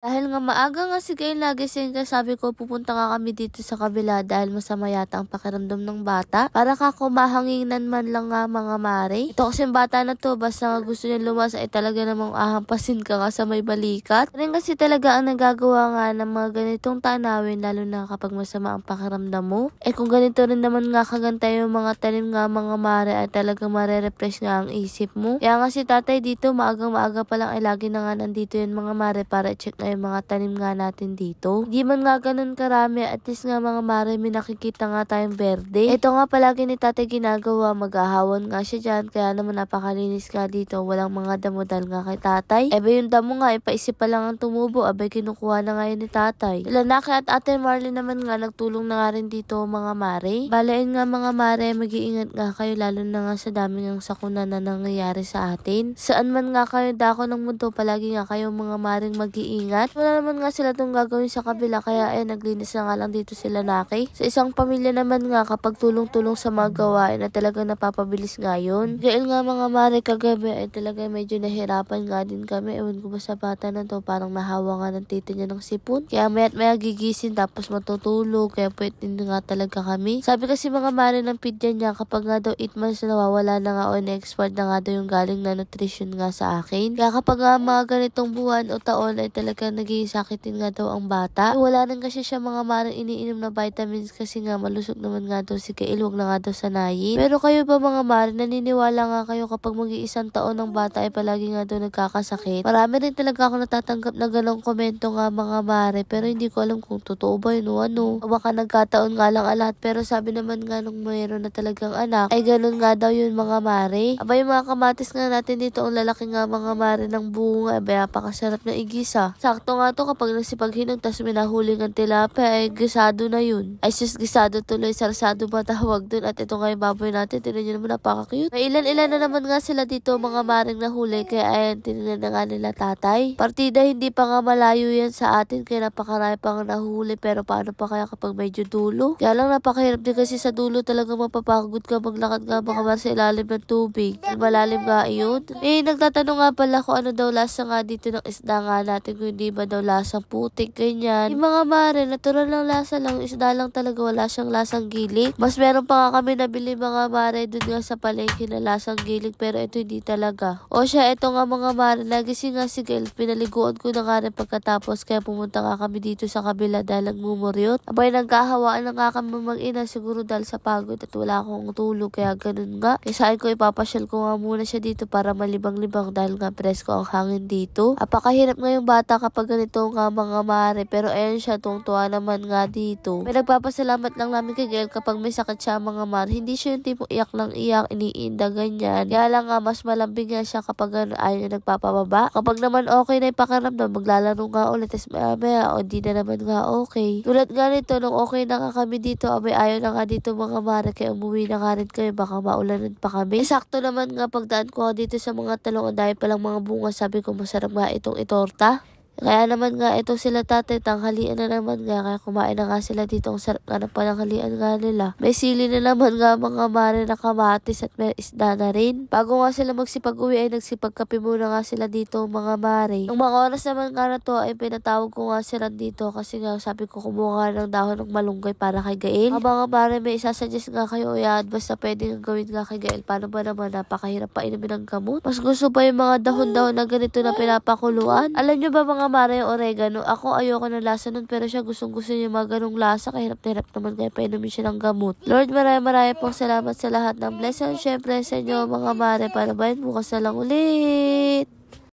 Dahil nga maaga nga si Gail nagising kaya sabi ko pupunta nga kami dito sa kabila dahil masama yata ang pakiramdam ng bata. Para ka kumahanginan man lang nga mga mare. Ito kasi bata na to basta nga gusto niya lumasa ay talaga namang ahampasin ka nga sa may balikat. Rin kasi talaga ang nagagawa nga ng mga ganitong tanawin lalo na kapag masama ang pakiramdam mo. Kung ganito rin naman nga kaganta yung mga tanim nga mga mare ay talaga marerefresh nga ang isip mo. Kaya nga si tatay dito maaga pa lang ay lagi na nga nandito yung mga mare para check na yung mga tanim nga natin dito. Di man nga ganun karami, at least nga mga mare may nakikita nga tayong berde. Ito nga palagi ni tatay ginagawa, mag-ahawon nga siya dyan, kaya naman napakalinis nga dito, walang mga damo dahil nga kay tatay. Yung damo nga, paisip pa lang ang tumubo, kinukuha na nga yun ni tatay. Lalaki at ate Marley naman nga, nagtulong na nga rin dito mga mare. Balain nga mga mare, mag-iingat nga kayo lalo na nga sa daming ang sakuna na nangyayari sa atin. Saan man nga kayo dako ng mundo, palagi nga kayo mga maring mag-iingat. Wala naman nga sila itong gagawin sa kabila kaya naglinis na nga lang dito sila Naki. Sa isang pamilya naman nga kapag tulong-tulong sa mga gawain na talaga napapabilis nga yun. Dahil nga mga mare kagabi talaga medyo nahirapan nga din kami. Ewan ko ba sa bata na to, parang nahawa nga ng tito niya ng sipon. Kaya maya't maya gigising tapos matutulog. Kaya pwede nga talaga kami. Sabi kasi mga mare ng pidya niya kapag nga daw 8 months na nawawala na nga o na-expert na nga daw yung galing na nutrition nga sa akin. Kaya kapag nga mga ganitong buwan o taon ay talaga nagisakitin nga daw ang bata. Wala nang kasi siya mga marang iniinom na vitamins kasi nga malusog naman nga daw si Gail, wag na nga daw sanayin. Pero kayo ba mga mare, naniniwala nga kayo kapag mag-iisang taon ng bata ay palagi nga daw nagkakasakit? Marami rin talaga ako natatanggap na ganong komento nga mga mare, pero hindi ko alam kung totoo ba yun o ano. O baka nagkataon nga lang lahat, pero sabi naman nga nung mayroon na talagang anak, ay ganun nga daw yun mga mare. Yung mga kamatis nga natin dito, ang lalaki nga mga mare ng bunga, napakasarap na igisa. Sakto nga to kapag nagsipaghinog tas minahuling ang tilapia ay gisado na yun. Ay sus, gisado tuloy, sarsado ba tawag dun. At ito nga yung baboy natin, tinan nyo naman napaka-cute. May ilan-ilan na naman nga sila dito mga maring nahuli kaya ayan, tinan na nga nila tatay. Partida hindi pa nga malayo yan sa atin kaya napakarami pa nga nahuli, pero paano pa kaya kapag medyo dulo? Kaya lang napakahirap din kasi sa dulo talaga mapapagod ka maglakad nga baka sa ilalim ng tubig. Malalim nga yun. Nagtatanong nga pala kung ano daw lasa nga dito ng isda nga natin, kung hindi ba daw lasang putik, ganyan. Yung mga mare, natural lang lasa lang, isda lang talaga, wala siyang lasang gilig. Mas meron pa nga kami nabili mga mare dun nga sa palengke na lasang gilig, pero ito hindi talaga. O siya, ito nga mga mare, nagising nga si Gail, pinaliguan ko na nga rin pagkatapos, kaya pumunta nga kami dito sa kabila dahil nagmumuryot. Nagkahawaan na nga kami mag-ina, siguro dahil sa pagod at wala akong tulog, kaya ganun nga. Kaya saan ko ipapasyal ko nga muna siya dito para malibang-libang dahil nga presko ang hangin dito. Apakahirap nga yung bata kapag ganito nga mga mare, pero ayan siya, tungtuwa naman nga dito. May nagpapasalamat lang namin kay Gail kapag may sakit siya mga mare, hindi siya yung tipo iyak lang iyak, iniinda ganyan. Kaya lang nga mas malambing nga siya kapag ayaw niya nagpapababa. Kapag naman okay na yung pakiramdam, maglalaro nga ulit, tas maya o di na naman nga okay. Tulad nga nito, nung okay na nga kami dito, ayaw na nga dito mga mare, kaya umuwi na nga rin kami, baka maulanan pa kami. Sakto naman nga pagdaan ko nga dito sa mga talong, dahil palang mga bunga, sabi ko masarap nga itong itorta. Kaya naman nga ito sila tatay, tanghalian na naman nga, kaya kumain na nga sila dito. Ang sarap nga ng pananghalian nga nila. May sili na naman nga mga mare na kamatis at may isda na rin. Bago nga sila magsipag-uwi ay nagsipagkape muna nga sila dito mga mare. Nung mga oras naman nga na to ay pinatawag ko nga si Ran dito kasi nga sabi ko kumuha ng dahon ng malunggay para kay Gail. Mga mare, may isasuggest nga kayo yan, basta pwede nga gawin nga kay Gail. Paano ba naman, napakahirap pa inumin ng gamot? Mas gusto pa yung mga dahon-dahon na ganito na pinapakuluan. Alam nyo ba mga mare, yung oregano, ako ayoko ng lasa nun, pero siya gustong-gusto niya mga ganong lasa, kaya hirap na hirap naman kaya painumin siya ng gamot. Lord, marami pong salamat sa lahat ng blessing. Syempre sa inyo mga mare, para ba yun bukas na lang ulit.